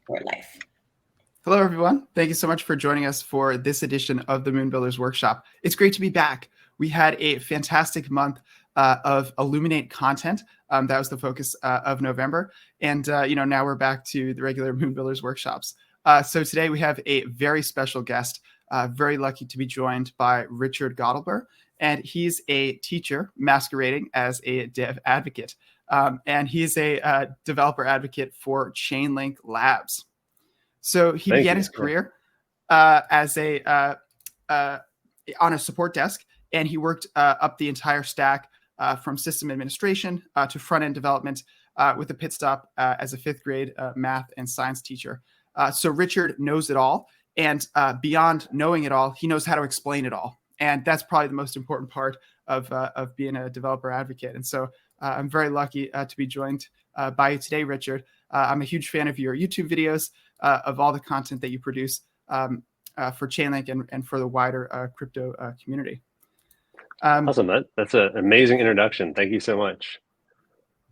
for life. Hello, everyone. Thank you so much for joining us for this edition of the Moonbuilders Workshop. It's great to be back. We had a fantastic month of Illuminate content. That was the focus of November. And, now we're back to the regular Moonbuilders Workshops. So today we have a very special guest, very lucky to be joined by Richard Gottleber. And he's a teacher masquerading as a dev advocate. And he's a developer advocate for Chainlink Labs. So he began his career as on a support desk, and he worked up the entire stack from system administration to front-end development with a pit stop as a fifth grade math and science teacher. So Richard knows it all, and beyond knowing it all, he knows how to explain it all. And that's probably the most important part of being a developer advocate. And so I'm very lucky to be joined by you today, Richard. I'm a huge fan of your YouTube videos, of all the content that you produce for Chainlink and for the wider crypto community. Awesome. That's an amazing introduction. Thank you so much.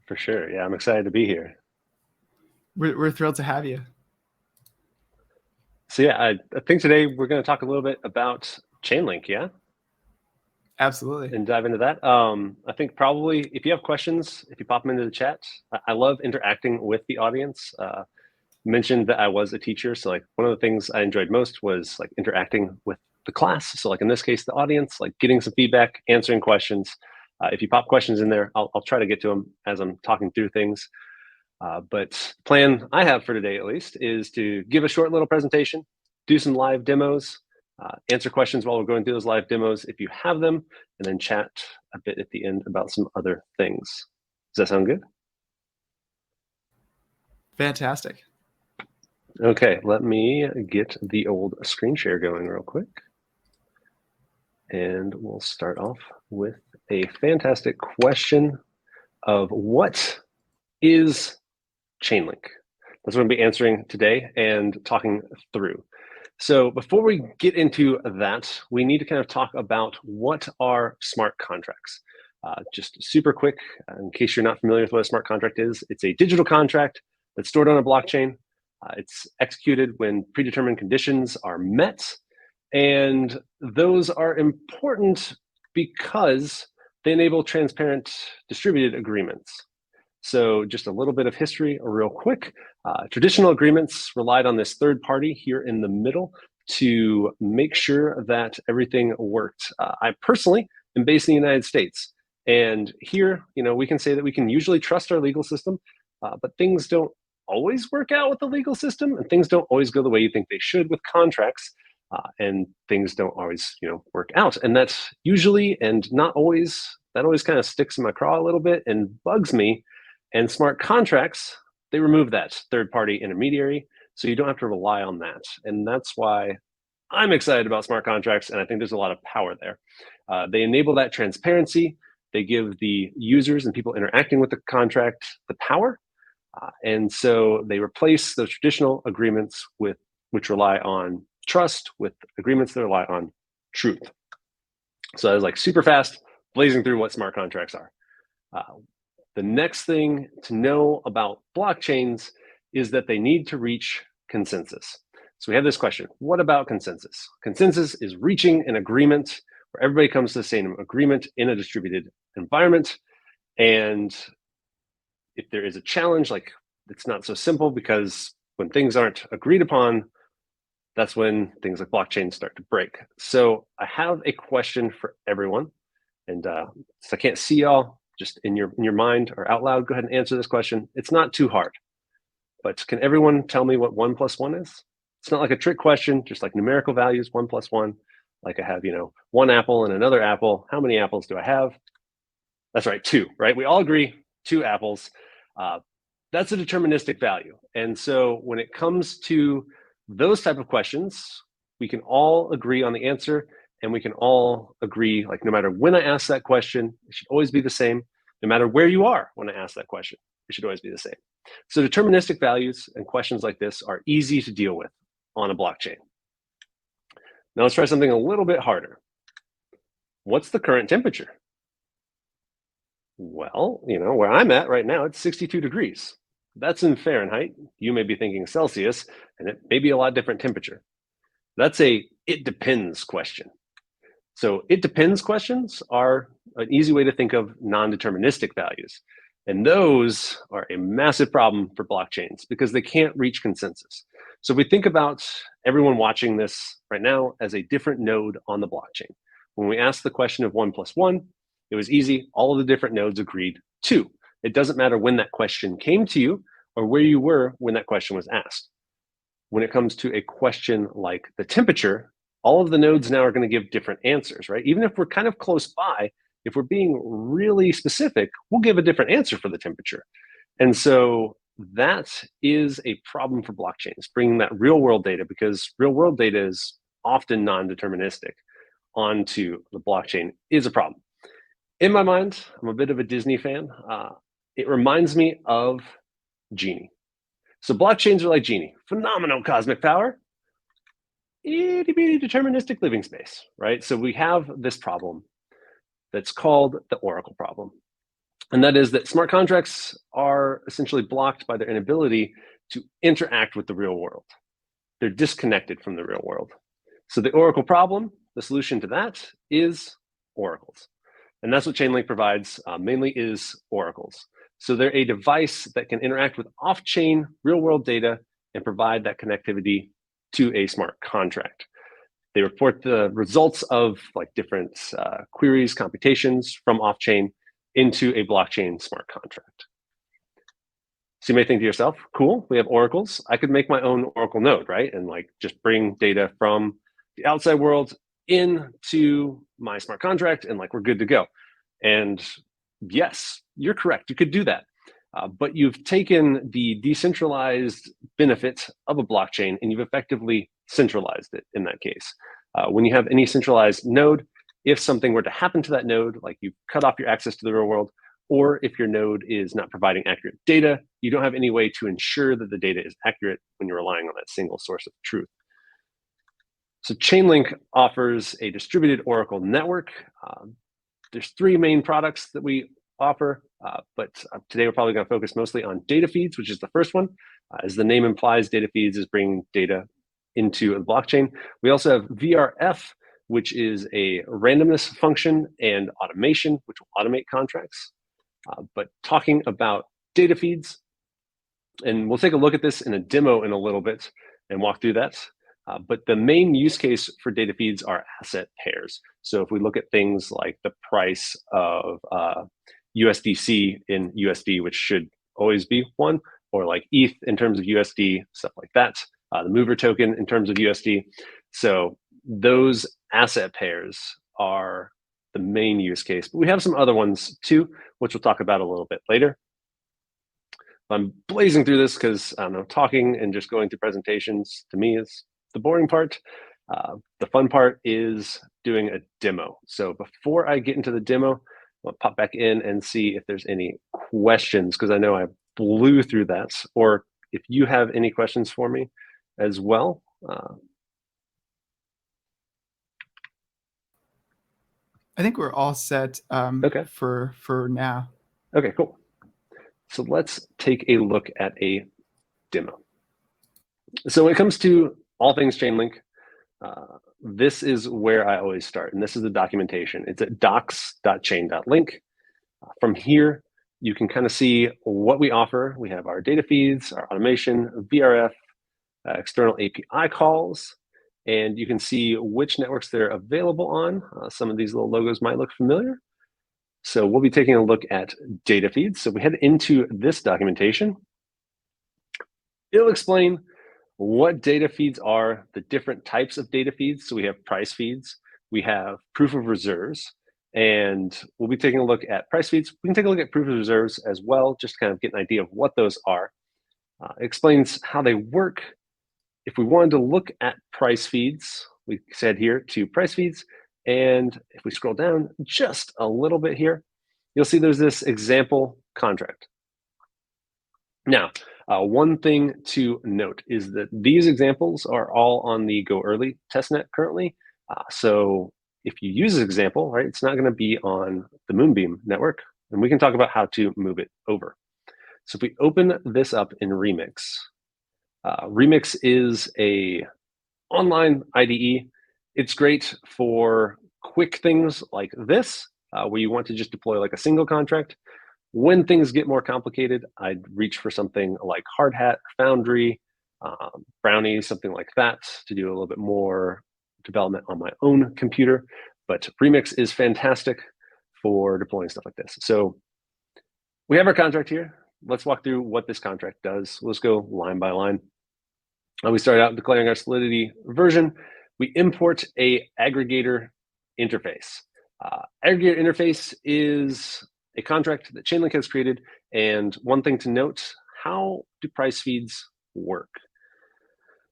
For sure. Yeah, I'm excited to be here. We're thrilled to have you. So yeah, I think today we're going to talk a little bit about Chainlink, yeah? Absolutely. And dive into that. I think probably if you have questions, if you pop them into the chat, I love interacting with the audience. Mentioned that I was a teacher, so like one of the things I enjoyed most was like interacting with the class. So like in this case, the audience, like getting some feedback, answering questions. If you pop questions in there, I'll try to get to them as I'm talking through things. But the plan I have for today, at least, is to give a short little presentation, do some live demos, answer questions while we're going through those live demos if you have them, and then chat a bit at the end about some other things. Does that sound good? Fantastic. Okay, let me get the old screen share going real quick. And we'll start off with a fantastic question of what is Chainlink? That's what I'm going to be answering today and talking through. So before we get into that, we need to kind of talk about what are smart contracts. Just super quick, in case you're not familiar with what a smart contract is, it's a digital contract that's stored on a blockchain. It's executed when predetermined conditions are met. And those are important because they enable transparent distributed agreements. So just a little bit of history real quick. Traditional agreements relied on this third party here in the middle to make sure that everything worked. I personally am based in the United States. And here, we can say that we can usually trust our legal system, but things don't always work out with the legal system, and things don't always go the way you think they should with contracts, and things don't always, work out. And that's usually and not always, that always kind of sticks in my craw a little bit and bugs me. And smart contracts, they remove that third-party intermediary, so you don't have to rely on that. And that's why I'm excited about smart contracts, and I think there's a lot of power there. They enable that transparency. They give the users and people interacting with the contract the power. And so they replace those traditional agreements which rely on trust with agreements that rely on truth. So that was like super fast, blazing through what smart contracts are. The next thing to know about blockchains is that they need to reach consensus. So we have this question, what about consensus? Consensus is reaching an agreement where everybody comes to the same agreement in a distributed environment. And if there is a challenge, like it's not so simple, because when things aren't agreed upon, that's when things like blockchains start to break. So I have a question for everyone. And so I can't see y'all, just in your mind or out loud, go ahead and answer this question. It's not too hard, but can everyone tell me what 1 + 1 is? It's not like a trick question, just like numerical values, 1 + 1. Like I have, 1 apple and another apple. How many apples do I have? That's right, 2, right? We all agree, 2 apples. That's a deterministic value. And so when it comes to those type of questions, we can all agree on the answer, and we can all agree, like no matter when I ask that question, it should always be the same. No matter where you are when I ask that question, it should always be the same. So deterministic values and questions like this are easy to deal with on a blockchain. Now let's try something a little bit harder. What's the current temperature? Well, where I'm at right now, it's 62 degrees. That's in Fahrenheit. You may be thinking Celsius, and it may be a lot different temperature. That's a it depends question. So it depends questions are an easy way to think of non-deterministic values. And those are a massive problem for blockchains because they can't reach consensus. So we think about everyone watching this right now as a different node on the blockchain. When we asked the question of 1 + 1, it was easy. All of the different nodes agreed 2. It doesn't matter when that question came to you or where you were when that question was asked. When it comes to a question like the temperature, all of the nodes now are going to give different answers, right? Even if we're kind of close by, if we're being really specific, we'll give a different answer for the temperature. And so that is a problem for blockchains, bringing that real world data, because real world data is often non-deterministic, onto the blockchain is a problem. In my mind, I'm a bit of a Disney fan. It reminds me of Genie. So blockchains are like Genie, phenomenal cosmic power, itty bitty deterministic living space, right? So we have this problem that's called the Oracle problem. And that is that smart contracts are essentially blocked by their inability to interact with the real world. They're disconnected from the real world. So the Oracle problem, the solution to that is oracles. And that's what Chainlink provides, mainly is oracles. So they're a device that can interact with off-chain real-world data and provide that connectivity to a smart contract. They report the results of like different queries, computations from off-chain into a blockchain smart contract. So you may think to yourself, cool, we have oracles. I could make my own Oracle node, right? And like just bring data from the outside world into my smart contract and like we're good to go. And yes, you're correct. You could do that. But you've taken the decentralized benefit of a blockchain and you've effectively centralized it in that case. When you have any centralized node, if something were to happen to that node, like you cut off your access to the real world, or if your node is not providing accurate data, you don't have any way to ensure that the data is accurate when you're relying on that single source of truth. So Chainlink offers a distributed Oracle network. There's 3 main products that we offer, but today we're probably going to focus mostly on data feeds, which is the first one. As the name implies, data feeds is bringing data into a blockchain. We also have VRF, which is a randomness function, and automation, which will automate contracts. But talking about data feeds, and we'll take a look at this in a demo in a little bit and walk through that. But the main use case for data feeds are asset pairs. So if we look at things like the price of USDC in USD, which should always be 1, or like ETH in terms of USD, stuff like that, the mover token in terms of USD. So those asset pairs are the main use case. But we have some other ones too, which we'll talk about a little bit later. I'm blazing through this because I don't know, talking and just going through presentations to me is the boring part. The fun part is doing a demo. So before I get into the demo, I'll pop back in and see if there's any questions, because I know I blew through that, or if you have any questions for me as well. I think we're all set Okay. for now. Okay, cool. So let's take a look at a demo. So when it comes to all things Chainlink, this is where I always start, and this is the documentation. It's at docs.chain.link. From here, you can kind of see what we offer. We have our data feeds, our automation, VRF, external API calls, and you can see which networks they're available on. Some of these little logos might look familiar. So we'll be taking a look at data feeds. So we head into this documentation. It'll explain what data feeds are, the different types of data feeds. So we have price feeds, we have proof of reserves, and we'll be taking a look at price feeds. We can take a look at proof of reserves as well, just to kind of get an idea of what those are. It explains how they work. If we wanted to look at price feeds, we said here to price feeds, and if we scroll down just a little bit here, you'll see there's this example contract. Now, one thing to note is that these examples are all on the Go Early testnet currently. So if you use this example, right, it's not going to be on the Moonbeam network, and we can talk about how to move it over. So if we open this up in Remix, Remix is a online IDE. It's great for quick things like this, where you want to just deploy like a single contract. When things get more complicated, I'd reach for something like Hardhat, Foundry, Brownie, something like that to do a little bit more development on my own computer. But Remix is fantastic for deploying stuff like this. So we have our contract here. Let's walk through what this contract does. Let's go line by line. We start out declaring our Solidity version. We import a aggregator interface. Aggregator interface is a contract that Chainlink has created. And one thing to note, how do price feeds work?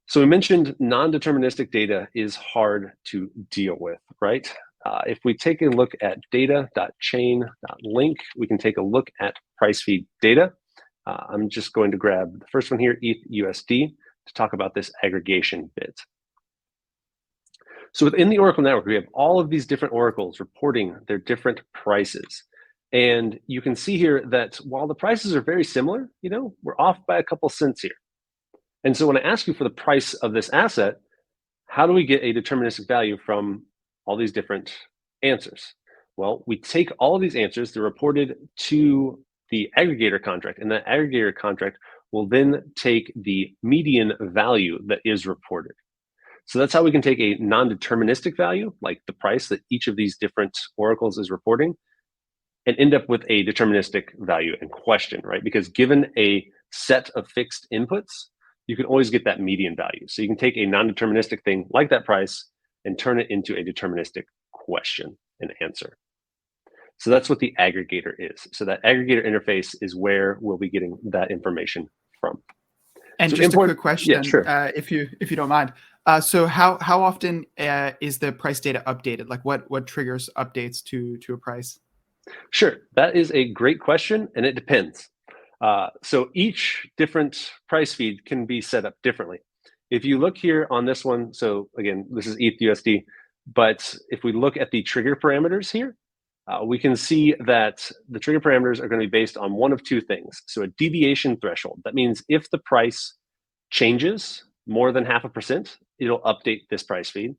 So we mentioned non-deterministic data is hard to deal with, right? If we take a look at data.chain.link, we can take a look at price feed data. I'm just going to grab the first one here, ETHUSD, to talk about this aggregation bit. So within the Oracle network, we have all of these different oracles reporting their different prices. And you can see here that while the prices are very similar, we're off by a couple cents here. And so when I ask you for the price of this asset, how do we get a deterministic value from all these different answers? Well, we take all of these answers, they're reported to the aggregator contract, and that aggregator contract will then take the median value that is reported. So that's how we can take a non-deterministic value, like the price that each of these different oracles is reporting, and end up with a deterministic value in question, right? Because given a set of fixed inputs, you can always get that median value. So you can take a non-deterministic thing like that price and turn it into a deterministic question and answer. So that's what the aggregator is. So that aggregator interface is where we'll be getting that information from. And so just a quick question, yeah, sure. if you don't mind. So how often is the price data updated? Like what triggers updates to a price? Sure, that is a great question, and it depends. So each different price feed can be set up differently. If you look here on this one, so again, this is ETHUSD, but if we look at the trigger parameters here, we can see that the trigger parameters are going to be based on one of two things. So a deviation threshold. That means if the price changes more than 0.5%, it'll update this price feed.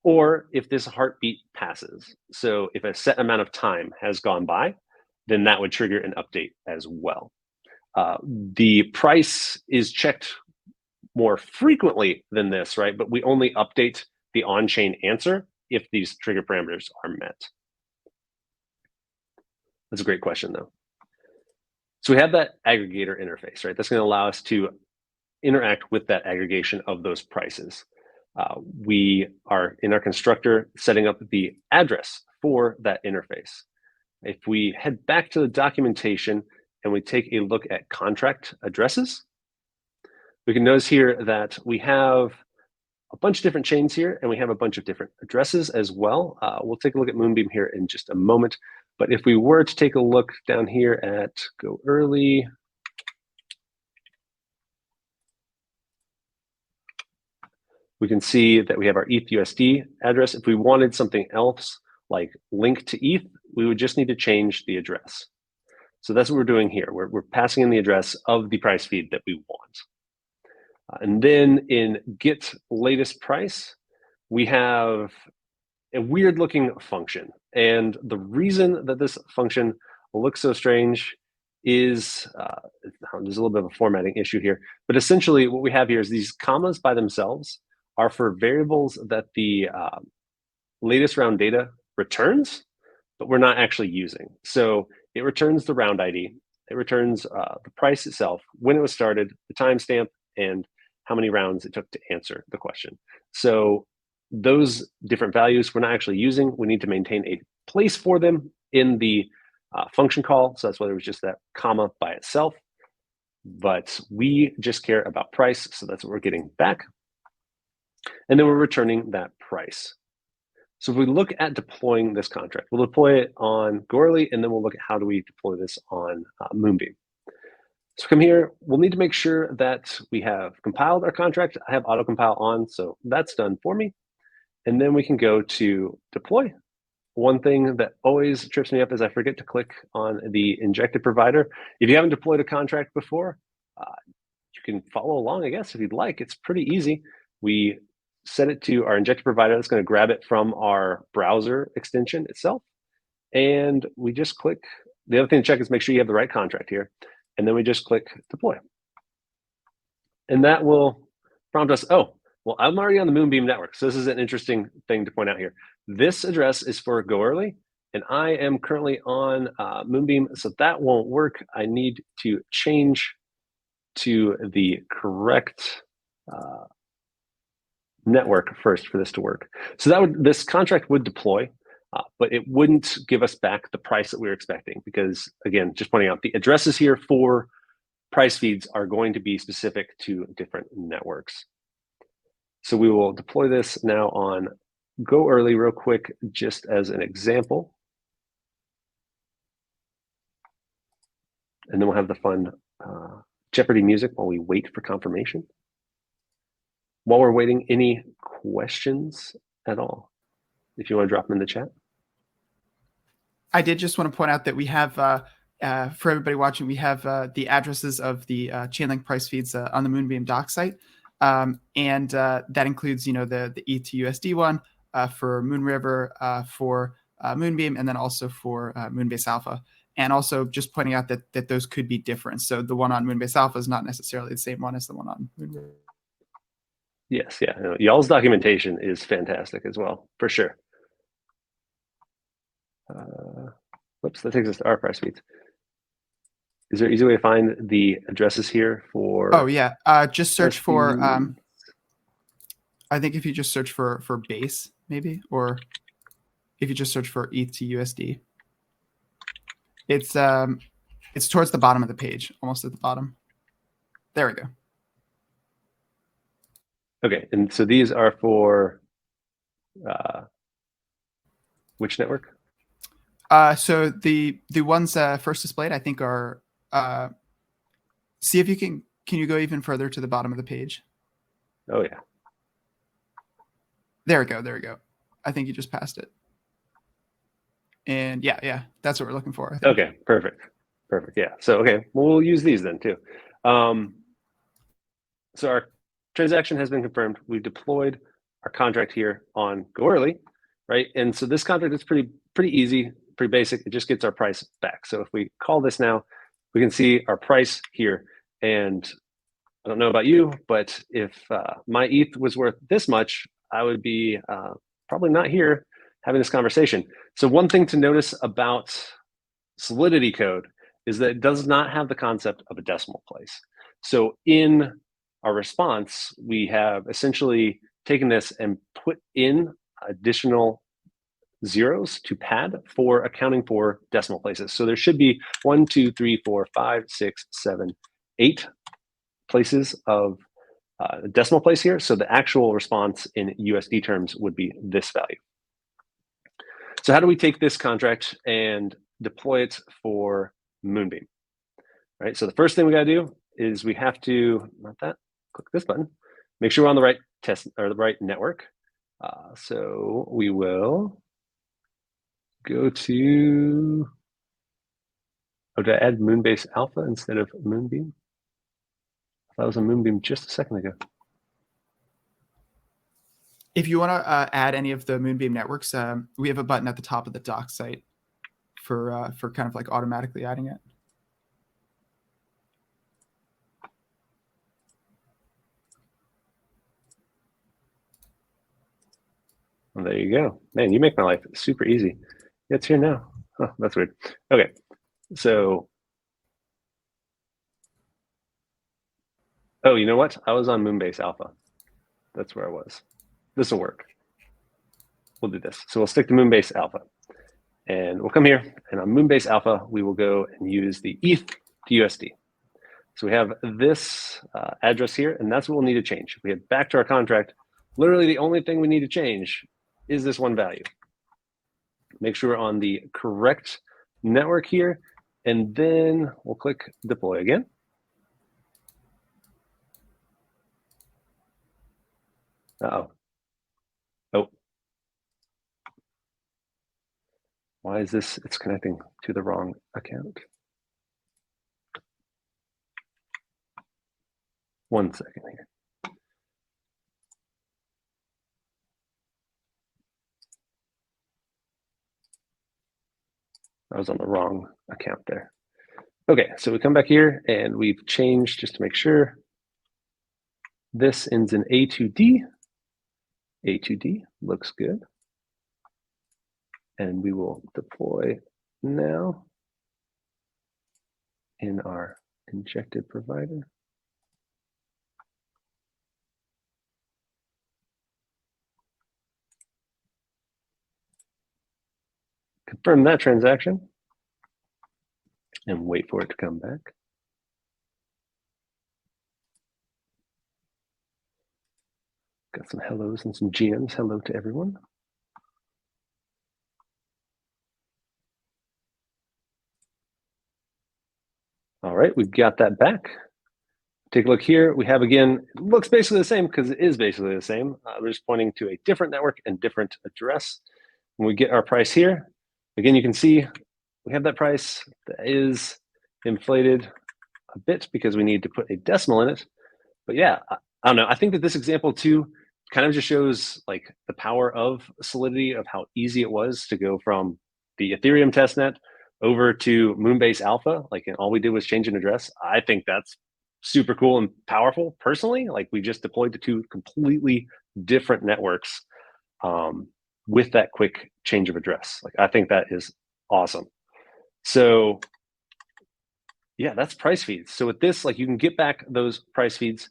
Or if this heartbeat passes. So if a set amount of time has gone by, then that would trigger an update as well. The price is checked more frequently than this, right? But we only update the on-chain answer if these trigger parameters are met. That's a great question, though. So we have that aggregator interface, right? That's going to allow us to interact with that aggregation of those prices. We are in our constructor setting up the address for that interface. If we head back to the documentation and we take a look at contract addresses, we can notice here that we have a bunch of different chains here, and we have a bunch of different addresses as well. We'll take a look at Moonbeam here in just a moment. But if we were to take a look down here at Go Early, we can see that we have our ETHUSD address. If we wanted something else like link to ETH, we would just need to change the address. So that's what we're doing here. We're passing in the address of the price feed that we want. And then in get latest price, we have a weird looking function. And the reason that this function looks so strange is, there's a little bit of a formatting issue here, but essentially what we have here is these commas by themselves are for variables that the latest round data returns, but we're not actually using. So it returns the round ID, it returns the price itself, when it was started, the timestamp, and how many rounds it took to answer the question. So those different values we're not actually using. We need to maintain a place for them in the function call. So that's why there was just that comma by itself. But we just care about price. So that's what we're getting back. And then we're returning that price. So if we look at deploying this contract, we'll deploy it on Gorley, and then we'll look at how do we deploy this on Moonbeam. So come here, we'll need to make sure that we have compiled our contract. I have autocompile on, so that's done for me. And then we can go to deploy, one thing that always trips me up is I forget to click on the injected provider. If you haven't deployed a contract before, you can follow along, I guess, if you'd like. It's pretty easy. We set it to our injected provider that's going to grab it from our browser extension itself. And we just click. The other thing to check is make sure you have the right contract here. And then we just click deploy. And that will prompt us, oh, well, I'm already on the Moonbeam network. So this is an interesting thing to point out here. This address is for Go Early, and I am currently on Moonbeam, so that won't work. I need to change to the correct network first for this to work. So this contract would deploy, but it wouldn't give us back the price that we were expecting because, again, just pointing out, the addresses here for price feeds are going to be specific to different networks. So we will deploy this now on Go Early real quick, just as an example. And then we'll have the fun Jeopardy music while we wait for confirmation. While we're waiting, any questions at all? If you want to drop them in the chat. I did just want to point out that we have, for everybody watching, we have the addresses of the Chainlink price feeds on the Moonbeam doc site. And that includes, the ETH to USD one for Moonriver, for Moonbeam, and then also for Moonbase Alpha. And also just pointing out that those could be different. So the one on Moonbase Alpha is not necessarily the same one as the one on Moonriver. Yes, yeah. Y'all's documentation is fantastic as well, for sure. Whoops, that takes us to our price feeds. Is there an easy way to find the addresses here for? Oh yeah, just search for. I think if you just search for base, maybe, or if you just search for ETH to USD, it's towards the bottom of the page, almost at the bottom. There we go. Okay, and so these are for which network? So the ones first displayed, I think, are. See if you can you go even further to the bottom of the page? Oh yeah. There we go. There we go. I think you just passed it. And yeah, that's what we're looking for. I think. Okay, perfect. Yeah. So okay, well, we'll use these then too. So our transaction has been confirmed. We've deployed our contract here on Go Early, right? And so this contract is pretty easy, pretty basic. It just gets our price back. So if we call this now, we can see our price here. And I don't know about you, but if my ETH was worth this much, I would be probably not here having this conversation. So one thing to notice about Solidity code is that it does not have the concept of a decimal place. So in our response, we have essentially taken this and put in additional zeros to pad for accounting for decimal places. So there should be 1, 2, 3, 4, 5, 6, 7, 8 places of decimal place here. So the actual response in USD terms would be this value. So how do we take this contract and deploy it for Moonbeam? Right. So the first thing we got to do is we have to, click this button, make sure we're on the right test or the right network. So we will go to, did I add Moonbase Alpha instead of Moonbeam? That was a Moonbeam just a second ago. If you want to add any of the Moonbeam networks, we have a button at the top of the doc site for kind of like automatically adding it. Well, there you go. Man, you make my life super easy. It's here now. Oh, that's weird. Okay, so, oh, you know what? I was on Moonbase Alpha. That's where I was. This will work. We'll do this. So we'll stick to Moonbase Alpha. And we'll come here, and on Moonbase Alpha, we will go and use the ETH to USD. So we have this address here, and that's what we'll need to change. If we head back to our contract, literally the only thing we need to change is this one value. Make sure we're on the correct network here, and then we'll click deploy again. Uh-oh. Oh. Why is this? It's connecting to the wrong account. 1 second here. I was on the wrong account there. Okay, so we come back here and we've changed just to make sure. This ends in A2D. A2D looks good. And we will deploy now in our injected provider. Confirm that transaction and wait for it to come back. Got some hellos and some GMs. Hello to everyone. All right, we've got that back. Take a look here. We have, again, it looks basically the same because it is basically the same. We're just pointing to a different network and different address. When we get our price here, again, you can see we have that price that is inflated a bit because we need to put a decimal in it. But yeah, I don't know. I think that this example too kind of just shows like the power of Solidity, of how easy it was to go from the Ethereum testnet over to Moonbase Alpha. Like, and all we did was change an address. I think that's super cool and powerful personally. Like, we just deployed to 2 completely different networks with that quick change of address. Like, I think that is awesome. So yeah, that's price feeds. So with this, like, you can get back those price feeds.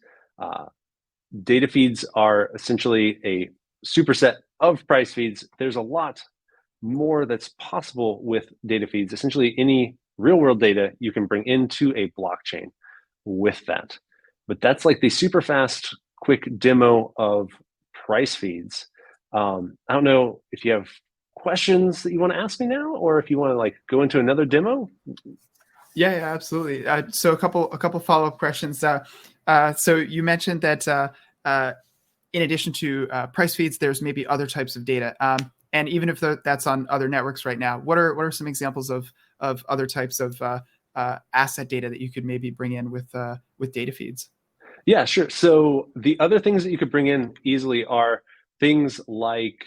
Data feeds are essentially a superset of price feeds. There's a lot more that's possible with data feeds. Essentially, any real world data you can bring into a blockchain with that. But that's like the super fast, quick demo of price feeds. I don't know if you have questions that you want to ask me now, or if you want to like go into another demo. Yeah, absolutely. So a couple follow-up questions. So you mentioned that in addition to price feeds, there's maybe other types of data. And even if that's on other networks right now, what are some examples of other types of asset data that you could maybe bring in with data feeds? Yeah, sure. So the other things that you could bring in easily are things like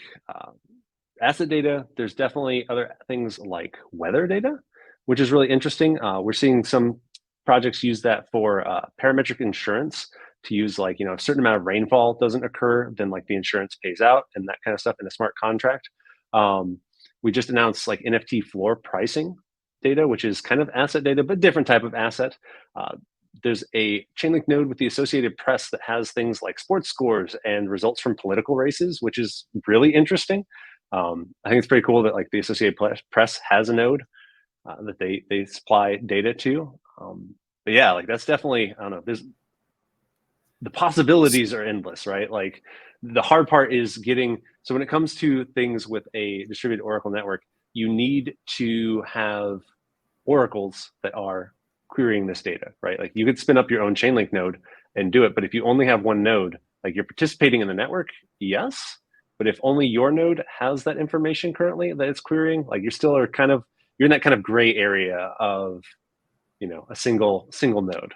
asset data. There's definitely other things like weather data, which is really interesting. We're seeing some projects use that for parametric insurance, to use, like, you know, a certain amount of rainfall doesn't occur, then like the insurance pays out and that kind of stuff in a smart contract. We just announced like NFT floor pricing data, which is kind of asset data, but different type of asset. There's a Chainlink node with the Associated Press that has things like sports scores and results from political races, which is really interesting. I think it's pretty cool that like the Associated Press has a node that they supply data to. But yeah, like that's definitely, I don't know, the possibilities are endless, right? Like, the hard part is getting, so when it comes to things with a distributed Oracle network, you need to have oracles that are querying this data, right? Like, you could spin up your own Chainlink node and do it, but if you only have one node, like, you're participating in the network, yes, but if only your node has that information currently that it's querying, like, you're still you're in that kind of gray area of, you know, a single node.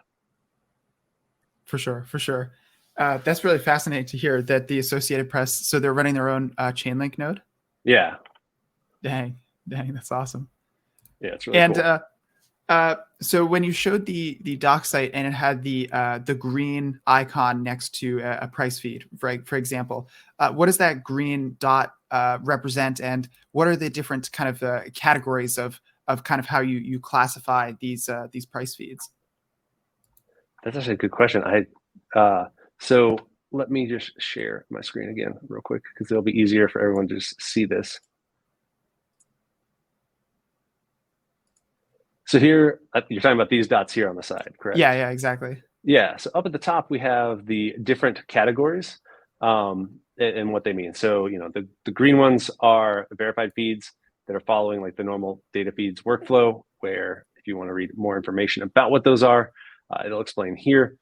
For sure. That's really fascinating to hear that the Associated Press, so they're running their own Chainlink node. Yeah. Dang, that's awesome. Yeah, it's really cool. So when you showed the doc site and it had the green icon next to a price feed, for example, what does that green dot represent, and what are the different kind of categories of kind of how you classify these price feeds? That's actually a good question. So let me just share my screen again real quick, because it'll be easier for everyone to just see this. So here, you're talking about these dots here on the side, correct? Yeah, exactly. Yeah, so up at the top, we have the different categories and what they mean. So, you know, the green ones are verified feeds that are following like the normal data feeds workflow, where if you want to read more information about what those are, it'll explain here.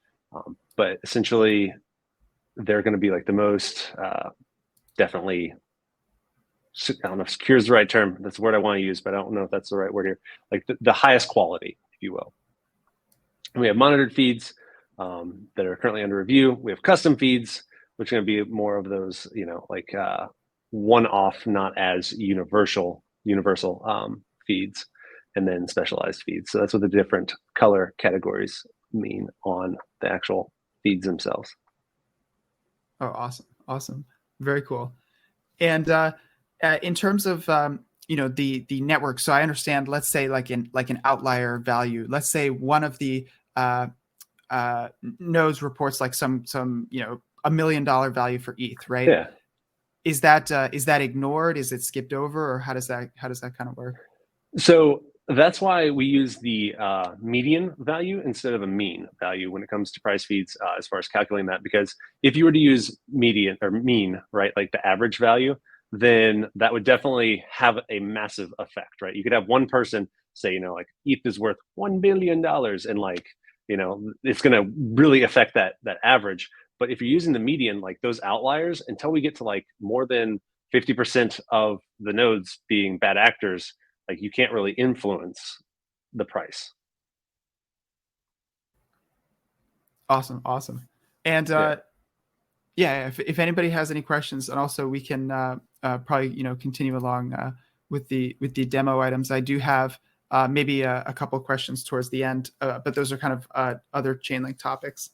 But essentially, they're going to be like the most definitely I don't know if secure is the right term. That's the word I want to use, but I don't know if that's the right word here. Like the highest quality, if you will. And we have monitored feeds that are currently under review. We have custom feeds, which are going to be more of those, like one-off, not as universal feeds, and then specialized feeds. So that's what the different color categories mean on the actual feeds themselves. Oh, awesome. Awesome. Very cool. And in terms of the network, so I understand, let's say like an outlier value, let's say one of the nodes reports like some $1 million value for ETH, right? Yeah. Is that ignored? Is it skipped over, or how does that kind of work? So that's why we use the median value instead of a mean value when it comes to price feeds, as far as calculating that. Because if you were to use median or mean, right, like the average value, then that would definitely have a massive effect, right? You could have one person say, like ETH is worth $1 billion, and like, it's going to really affect that average. But if you're using the median, like those outliers, until we get to like more than 50% of the nodes being bad actors, like you can't really influence the price. Awesome. And if anybody has any questions, and also we can probably continue along with the demo items. I do have maybe a couple of questions towards the end, but those are kind of other Chainlink topics.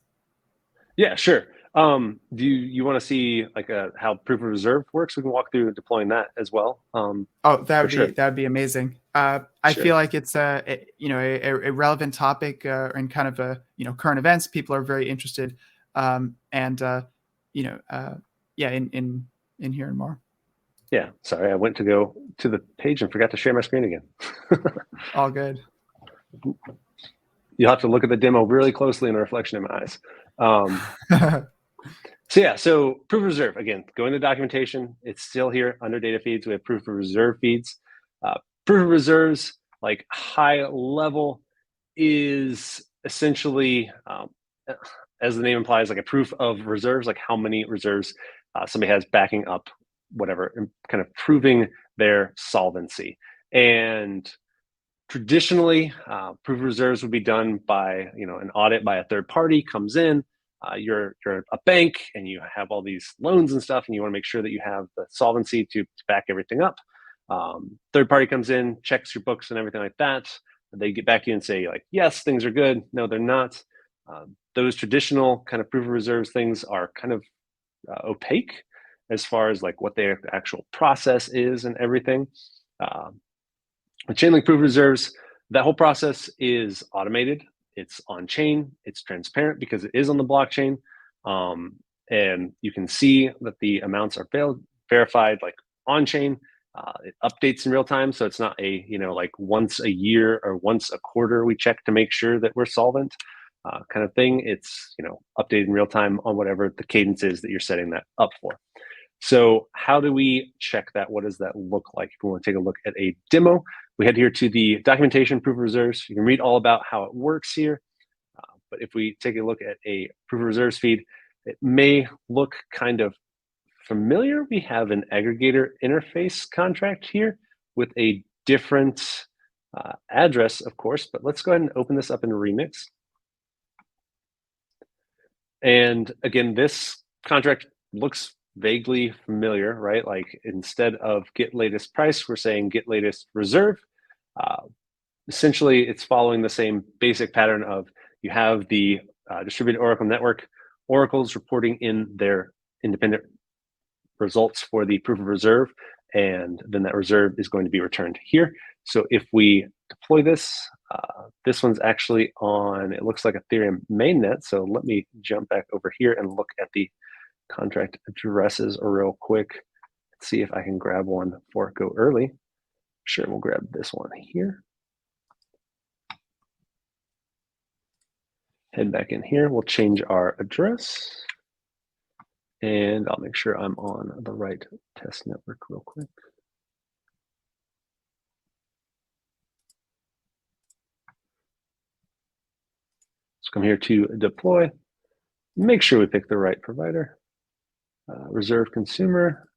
Yeah, sure. Do you want to see like how proof of reserve works? We can walk through deploying that as well. That would be amazing. I Sure. feel like it's a relevant topic and kind of a current events. People are very interested, in hearing more. Yeah, sorry, I went to go to the page and forgot to share my screen again. All good. You'll have to look at the demo really closely in the reflection in my eyes. So proof of reserve, again, go into documentation. It's still here under data feeds. We have proof of reserve feeds. Proof of reserves, like high level, is essentially, as the name implies, like a proof of reserves, like how many reserves somebody has backing up whatever, and kind of proving their solvency. And traditionally, proof of reserves would be done by an audit by a third party comes in. You're a bank and you have all these loans and stuff, and you want to make sure that you have the solvency to back everything up. Third party comes in, checks your books and everything like that. They get back to you and say like, yes, things are good. No, they're not. Those traditional kind of proof of reserves things are kind of opaque as far as like what the actual process is and everything. With Chainlink proof of reserves, that whole process is automated. It's on chain. It's transparent because it is on the blockchain, and you can see that the amounts are verified like on chain. It updates in real time, so it's not a like once a year or once a quarter we check to make sure that we're solvent kind of thing. It's updated in real time on whatever the cadence is that you're setting that up for. So how do we check that? What does that look like? If we want to take a look at a demo, we head here to the documentation proof of reserves. You can read all about how it works here. But if we take a look at a proof of reserves feed, it may look kind of familiar. We have an aggregator interface contract here with a different address, of course, but let's go ahead and open this up in Remix. And again, this contract looks vaguely familiar, right? Like instead of get latest price, we're saying get latest reserve. Essentially, it's following the same basic pattern of you have the distributed Oracle network, oracles reporting in their independent results for the proof of reserve, and then that reserve is going to be returned here. So if we deploy this, this one's actually on, it looks like Ethereum mainnet. So let me jump back over here and look at the contract addresses real quick. Let's see if I can grab one before it go early. Sure, we'll grab this one here. Head back in here. We'll change our address. And I'll make sure I'm on the right test network real quick. Let's come here to deploy. Make sure we pick the right provider. Reserve consumer.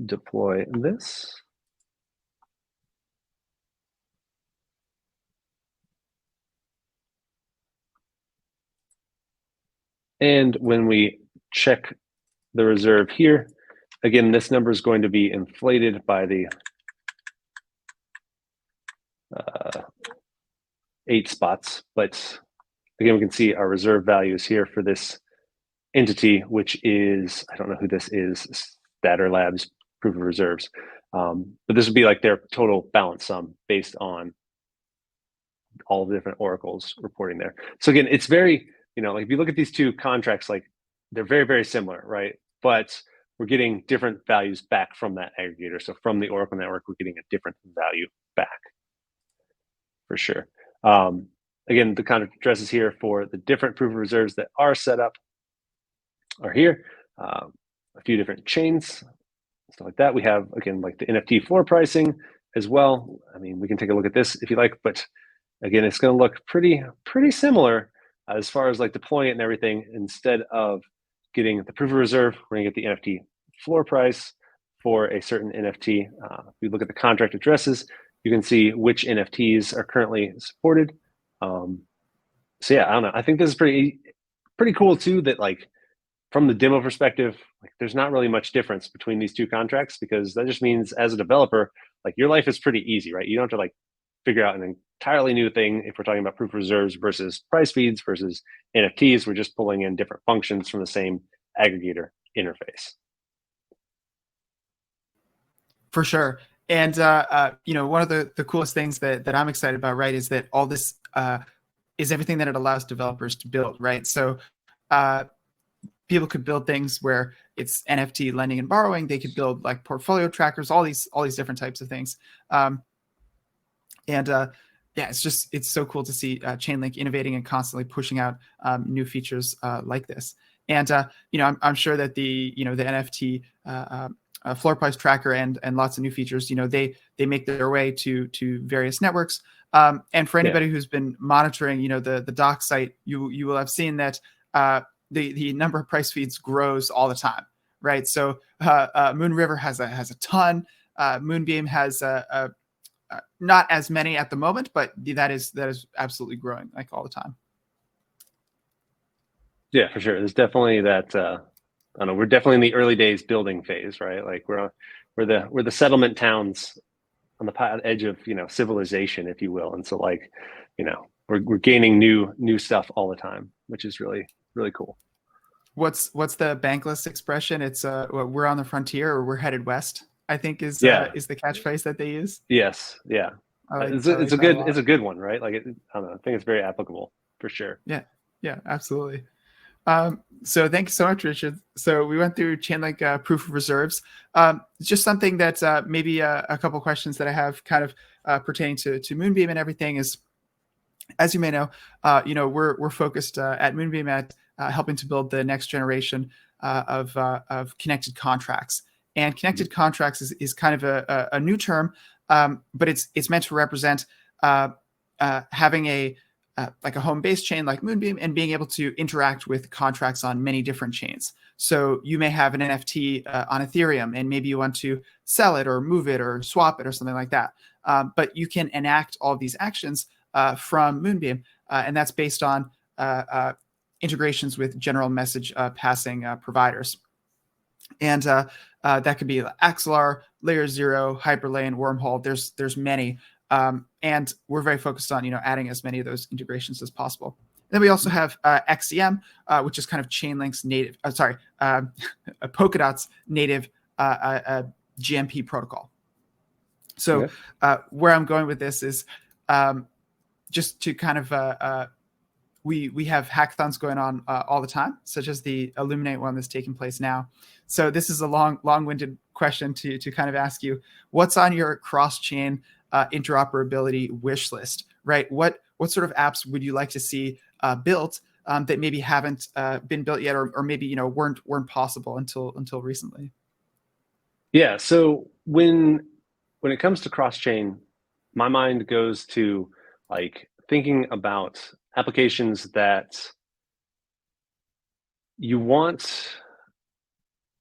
deploy this. And when we check the reserve here, again, this number is going to be inflated by the 8 spots. But again, we can see our reserve values here for this entity, which is, I don't know who this is, Statter Labs proof of reserves. But this would be like their total balance sum based on all the different oracles reporting there. So again, it's very, like if you look at these two contracts, like they're very, very similar, right? But we're getting different values back from that aggregator. So from the Oracle network, we're getting a different value back for sure. Again, the contract addresses here for the different proof of reserves that are set up are here. A few different chains, stuff like that. We have, again, like the NFT floor pricing as well. I mean, we can take a look at this if you like, but again, it's going to look pretty similar as far as like deploying it and everything. Instead of getting the proof of reserve, we're going to get the NFT floor price for a certain NFT. If you look at the contract addresses, you can see which NFTs are currently supported. So yeah, I don't know. I think this is pretty cool too, that like from the demo perspective, like there's not really much difference between these two contracts, because that just means as a developer, like your life is pretty easy, right? You don't have to like figure out an entirely new thing if we're talking about proof of reserves versus price feeds versus NFTs. We're just pulling in different functions from the same aggregator interface. For sure. And one of the coolest things that I'm excited about, right, is that all this is everything that it allows developers to build, right? So people could build things where it's NFT lending and borrowing. They could build like portfolio trackers, all these different types of things. Yeah, it's so cool to see Chainlink innovating and constantly pushing out new features like this. And I'm sure that the NFT floor price tracker and lots of new features, they make their way to various networks. And for anybody who's been monitoring, the doc site, you will have seen that the number of price feeds grows all the time, right? So Moonriver has a ton. Moonbeam has not as many at the moment, but that is absolutely growing like all the time. Yeah, for sure. There's definitely that. I don't know. We're definitely in the early days building phase, right? Like we're the settlement towns on the edge of civilization, if you will. And so like we're gaining new stuff all the time, which is really cool. What's the Bankless expression? It's we're on the frontier, or we're headed west, I think is the catchphrase that they use. Yes. Yeah. It's a good one, right? Like I don't know. I think it's very applicable for sure. Yeah. Absolutely. So thank you so much, Richard. So we went through Chainlink proof of reserves. Just something that maybe a couple questions that I have kind of pertaining to Moonbeam and everything is, as you may know, we're focused at Moonbeam at helping to build the next generation of connected contracts. And connected contracts is kind of a new term, but it's meant to represent having a home-based chain like Moonbeam and being able to interact with contracts on many different chains. So you may have an NFT on Ethereum, and maybe you want to sell it or move it or swap it or something like that. But you can enact all of these actions from Moonbeam, and that's based on integrations with general message passing providers. And that could be Axelar, Layer 0, Hyperlane, Wormhole. There's many. And we're very focused on adding as many of those integrations as possible. Then we also have XCM, which is kind of Chainlink's native, Polkadot's native GMP protocol. So where I'm going with this is just to kind of we have hackathons going on all the time, such as the Illuminate one that's taking place now. So this is a long-winded question to kind of ask you, what's on your cross-chain interoperability wish list, right? What sort of apps would you like to see built that maybe haven't been built yet, or maybe weren't possible until recently? Yeah. So when it comes to cross-chain, my mind goes to like thinking about applications that you want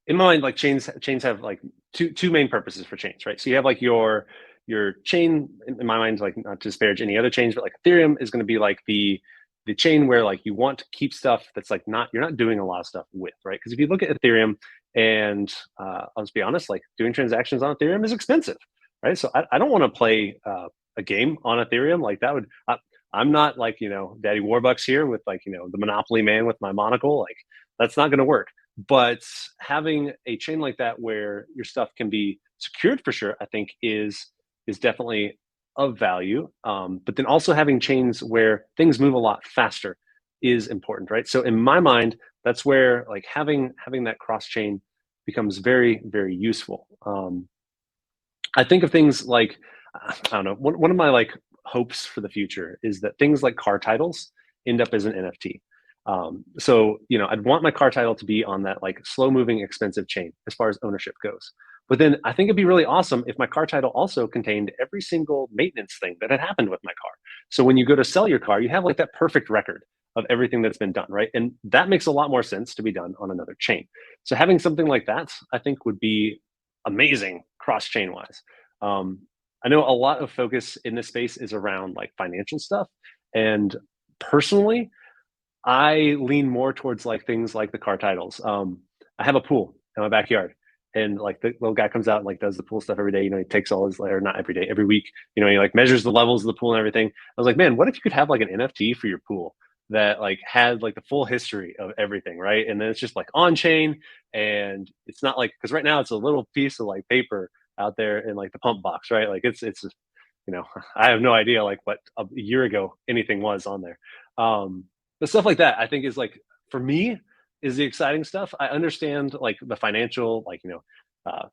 in my mind, like chains have like two main purposes for chains, right? So you have like your chain, in my mind, like not to disparage any other chains, but like Ethereum is going to be like the chain where like you want to keep stuff that's like you're not doing a lot of stuff with, right? Because if you look at Ethereum, and I'll just be honest, like doing transactions on Ethereum is expensive, right? So I don't want to play a game on Ethereum like that would. I'm not like, Daddy Warbucks here with like, the Monopoly man with my monocle. Like that's not going to work. But having a chain like that where your stuff can be secured for sure, I think is definitely of value. But then also having chains where things move a lot faster is important, right? So in my mind, that's where like having that cross chain becomes very, very useful. I think of things like, I don't know, one of my like hopes for the future is that things like car titles end up as an NFT. So, I'd want my car title to be on that like slow moving, expensive chain as far as ownership goes. But then I think it'd be really awesome if my car title also contained every single maintenance thing that had happened with my car. So when you go to sell your car, you have like that perfect record of everything that's been done, right? And that makes a lot more sense to be done on another chain. So having something like that, I think would be amazing cross chain wise. I know a lot of focus in this space is around like financial stuff. And personally, I lean more towards like things like the car titles. I have a pool in my backyard, and like the little guy comes out and like does the pool stuff every day. He takes all his, or not every day, every week. He like measures the levels of the pool and everything. I was like, man, what if you could have like an NFT for your pool that like had like the full history of everything, right? And then it's just like on chain, and it's not like, because right now it's a little piece of like paper out there in like the pump box, right? Like it's I have no idea like what a year ago anything was on there. The stuff like that I think is like, for me, is the exciting stuff. I understand like the financial, like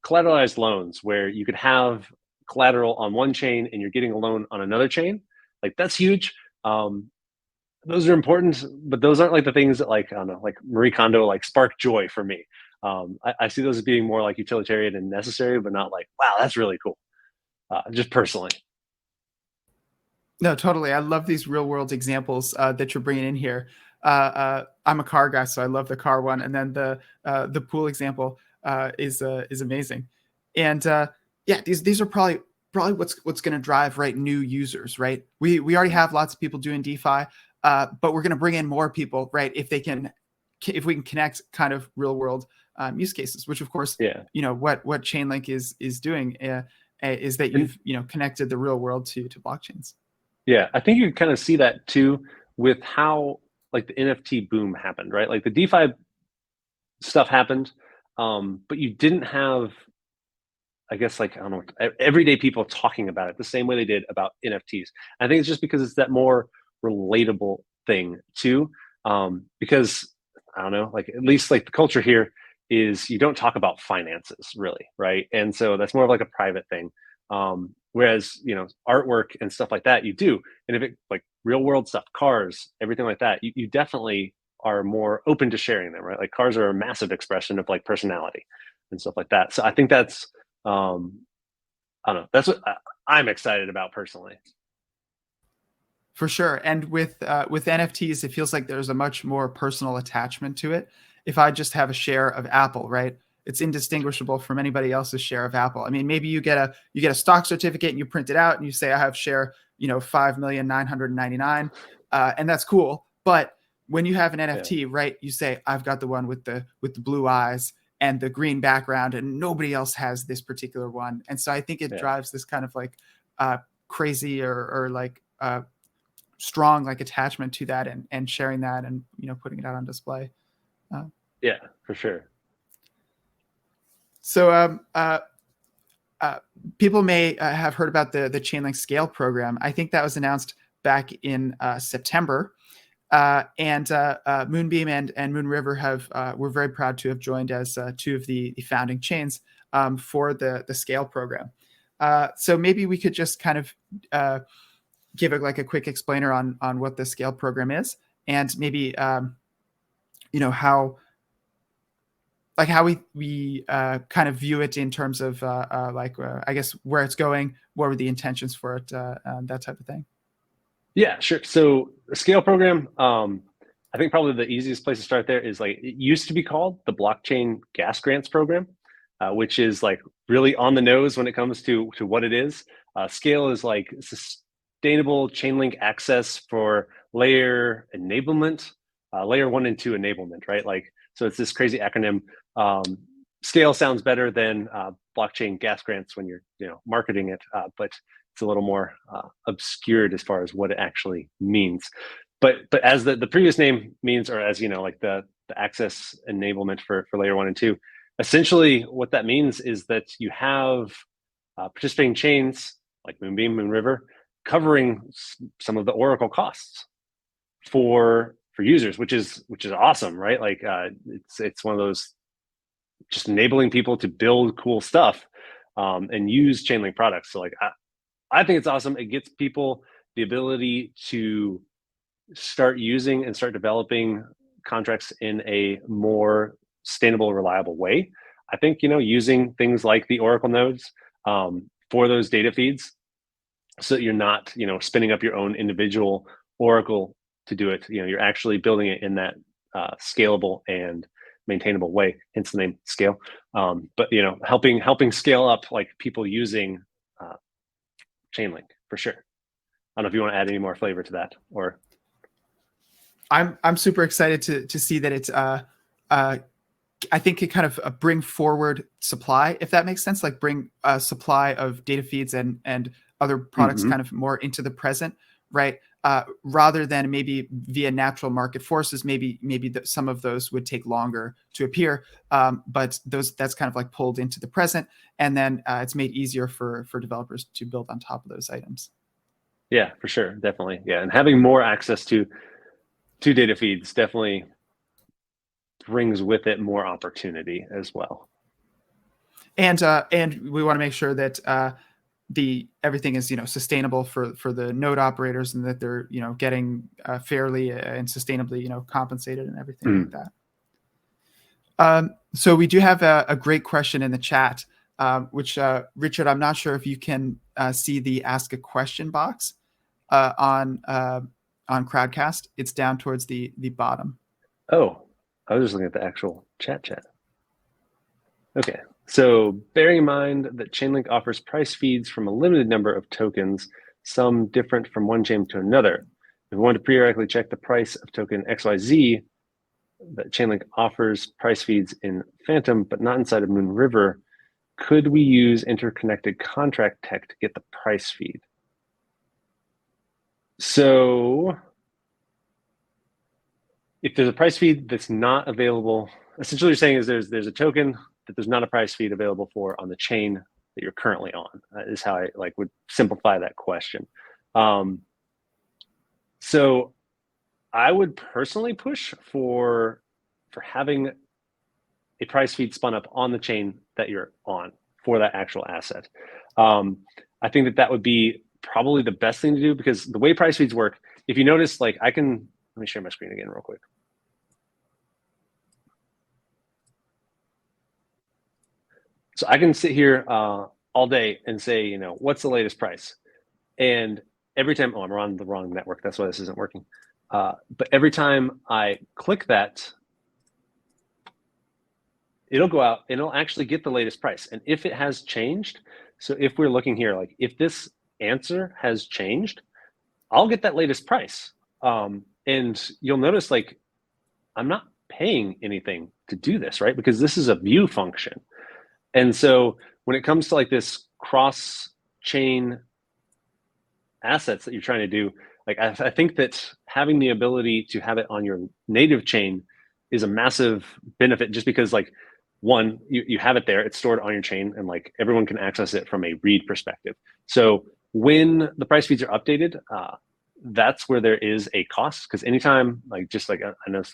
collateralized loans where you could have collateral on one chain and you're getting a loan on another chain. Like that's huge. Those are important, but those aren't like the things that like, I don't know, like Marie Kondo like spark joy for me. I see those as being more like utilitarian and necessary, but not like, wow, that's really cool. Just personally. No, totally. I love these real world examples that you're bringing in here. I'm a car guy, so I love the car one, and then the pool example is amazing. And yeah, these are probably what's going to drive new users, right? We already have lots of people doing DeFi, but we're going to bring in more people, right? If we can connect kind of real world use cases, which of course, Yeah. what Chainlink is doing is that you've connected the real world to blockchains. Yeah, I think you kind of see that too with how like the NFT boom happened, right? Like the DeFi stuff happened, but you didn't have, I guess, like, I don't know, everyday people talking about it the same way they did about NFTs. I think it's just because it's that more relatable thing too. Because I don't know, like at least like the culture here is you don't talk about finances really, right? And so that's more of like a private thing. Whereas artwork and stuff like that you do, and if it like real world stuff, cars, everything like that, you definitely are more open to sharing them, right? Like cars are a massive expression of like personality and stuff like that. So I think that's I don't know. That's what I'm excited about personally. For sure. And with NFTs, it feels like there's a much more personal attachment to it. If I just have a share of Apple, right, it's indistinguishable from anybody else's share of Apple. I mean, maybe you get a stock certificate and you print it out and you say I have share 5,999,000, and that's cool. But when you have an NFT, right, you say I've got the one with the blue eyes and the green background, and nobody else has this particular one. And so I think it drives this kind of like crazy or like strong like attachment to that and sharing that and putting it out on display. Yeah, for sure. So people may have heard about the Chainlink Scale program. I think that was announced back in September. And Moonbeam and Moonriver we're very proud to have joined as two of the founding chains for the Scale program. So maybe we could just kind of give a quick explainer on what the Scale program is, and maybe how we kind of view it in terms of I guess where it's going, what were the intentions for it, that type of thing. Yeah, sure. So the Scale program, I think probably the easiest place to start there is like, it used to be called the Blockchain Gas Grants Program, which is like really on the nose when it comes to what it is. Scale is like sustainable Chainlink access for layer enablement, layer 1 and 2 enablement, right? Like, so it's this crazy acronym. Scale sounds better than blockchain gas grants when you're marketing it, but it's a little more obscured as far as what it actually means. But as the previous name means, or as like the access enablement for layer 1 and 2, essentially what that means is that you have participating chains like Moonbeam, Moonriver, covering some of the Oracle costs for users, which is awesome, right? Like it's one of those, just enabling people to build cool stuff and use Chainlink products. So like I think it's awesome. It gets people the ability to start using and start developing contracts in a more sustainable, reliable way. I think using things like the Oracle nodes for those data feeds, so that you're not spinning up your own individual Oracle to do it. You're actually building it in that scalable and maintainable way, hence the name Scale. But helping scale up like people using Chainlink for sure. I don't know if you want to add any more flavor to that, or I'm super excited to see that it's I think it kind of bring forward supply, if that makes sense, like bring a supply of data feeds and other products kind of more into the present, right? Rather than maybe via natural market forces, maybe some of those would take longer to appear, but that's kind of like pulled into the present, and then it's made easier for developers to build on top of those items. Yeah, for sure, definitely, yeah, and having more access to data feeds definitely brings with it more opportunity as well. And we want to make sure that everything is sustainable for the node operators, and that they're getting fairly and sustainably compensated and everything like that. So we do have a great question in the chat, which Richard, I'm not sure if you can see the ask a question box on Crowdcast. It's down towards the bottom. Oh, I was just looking at the actual chat. Okay. So bearing in mind that Chainlink offers price feeds from a limited number of tokens, some different from one chain to another. If we want to periodically check the price of token XYZ, that Chainlink offers price feeds in Phantom, but not inside of Moonriver, could we use interconnected contract tech to get the price feed? So if there's a price feed that's not available, essentially what you're saying is there's a token that there's not a price feed available for on the chain that you're currently on. Is how I would simplify that question. So I would personally push for having a price feed spun up on the chain that you're on for that actual asset. I think that would be probably the best thing to do, because the way price feeds work, if you notice, let me share my screen again real quick. So I can sit here all day and say, what's the latest price? And every time, I'm on the wrong network, that's why this isn't working. But every time I click that, it'll go out and it'll actually get the latest price. And if it has changed, so if we're looking here, if this answer has changed, I'll get that latest price. And you'll notice I'm not paying anything to do this, right? Because this is a view function. And so when it comes to this cross-chain assets that you're trying to do, I think that having the ability to have it on your native chain is a massive benefit, just because one, you have it there, it's stored on your chain, and everyone can access it from a read perspective. So when the price feeds are updated, that's where there is a cost, because anytime, I know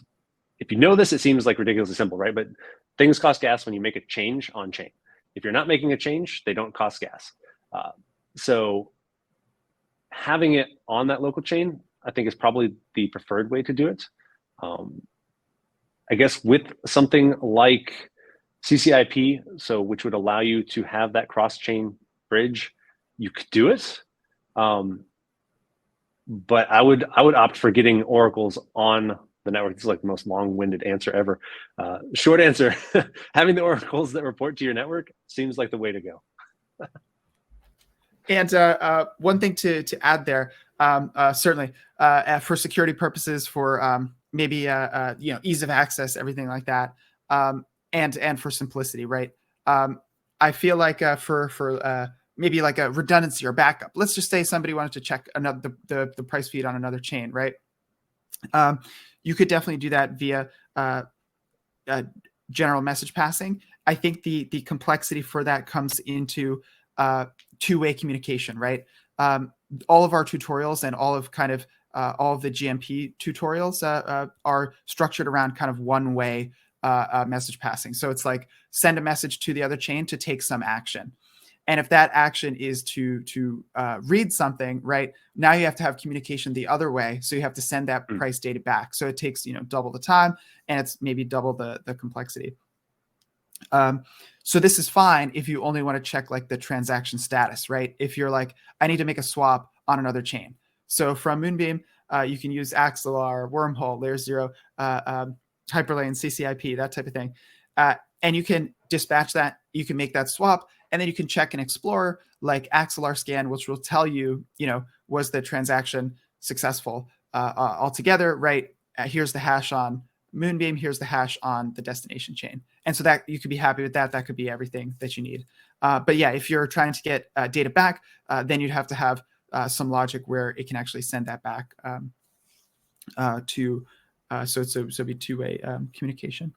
if you know this, it seems ridiculously simple, right? But things cost gas when you make a change on chain. If you're not making a change, they don't cost gas. So having it on that local chain, I think, is probably the preferred way to do it. I guess with something like CCIP, which would allow you to have that cross-chain bridge, you could do it. But I would opt for getting oracles on the network. This is like the most long-winded answer ever. Short answer, having the oracles that report to your network seems like the way to go. And one thing to add there, certainly for security purposes, for maybe ease of access, everything like that, and for simplicity, right? I feel like for maybe like a redundancy or backup. Let's just say somebody wanted to check the price feed on another chain, right? You could definitely do that via general message passing. I think the complexity for that comes into two-way communication, right? All of our tutorials and all of the GMP tutorials are structured around kind of one-way message passing. So it's like send a message to the other chain to take some action. And if that action is to read something, right, now you have to have communication the other way. So you have to send that price data back. So it takes double the time, and it's maybe double the complexity. So this is fine if you only want to check like the transaction status, right? If you're like, I need to make a swap on another chain. So from Moonbeam, you can use Axelar, Wormhole, Layer 0, Hyperlane, CCIP, that type of thing. And you can dispatch that. You can make that swap. And then you can check in Explorer like Axelar scan, which will tell you, was the transaction successful altogether, right? Here's the hash on Moonbeam. Here's the hash on the destination chain. And so that you could be happy with that. That could be everything that you need. But yeah, if you're trying to get data back, then you'd have to have some logic where it can actually send that back so it'd be two-way communication.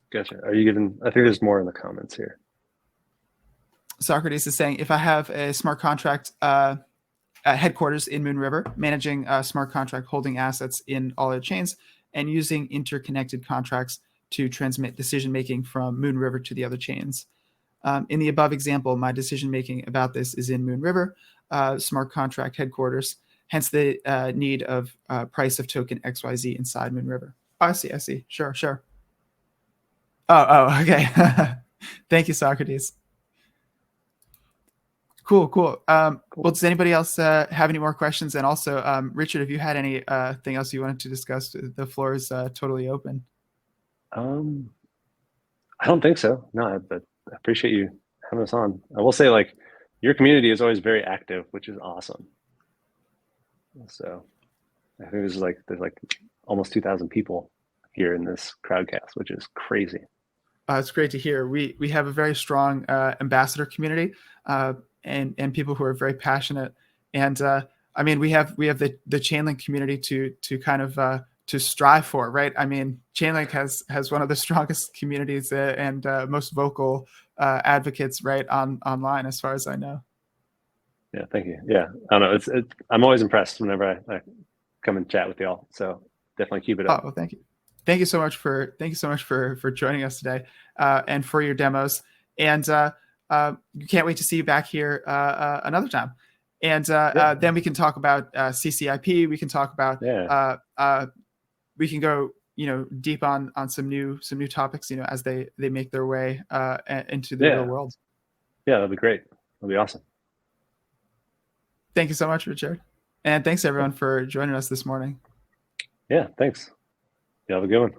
Gotcha. Are you giving? I think there's more in the comments here. Socrates is saying, if I have a smart contract headquarters in Moonriver, managing a smart contract holding assets in all other chains, and using interconnected contracts to transmit decision-making from Moonriver to the other chains. In the above example, my decision-making about this is in Moonriver, smart contract headquarters, hence the need of price of token XYZ inside Moonriver. Oh, I see. Sure. Oh, okay. Thank you, Socrates. Cool. Well, does anybody else have any more questions? And also, Richard, if you had anything else you wanted to discuss, the floor is totally open. I don't think so. No, but I appreciate you having us on. I will say, like, your community is always very active, which is awesome. So I think there's like almost 2,000 people here in this crowdcast, which is crazy. It's great to hear. We have a very strong ambassador community and people who are very passionate. And I mean, we have the Chainlink community to kind of to strive for, right? I mean, Chainlink has one of the strongest communities and most vocal advocates, right, online, as far as I know. Yeah, thank you. Yeah, I don't know. I'm always impressed whenever I come and chat with y'all. So definitely keep it up. Oh, well, thank you. Thank you so much for joining us today and for your demos. And can't wait to see you back here another time. And then we can talk about CCIP. We can talk about we can go deep on some new topics as they make their way into the real world. Yeah, that'd be great. That'd be awesome. Thank you so much, Richard. And thanks everyone for joining us this morning. Yeah, thanks. You have a good one.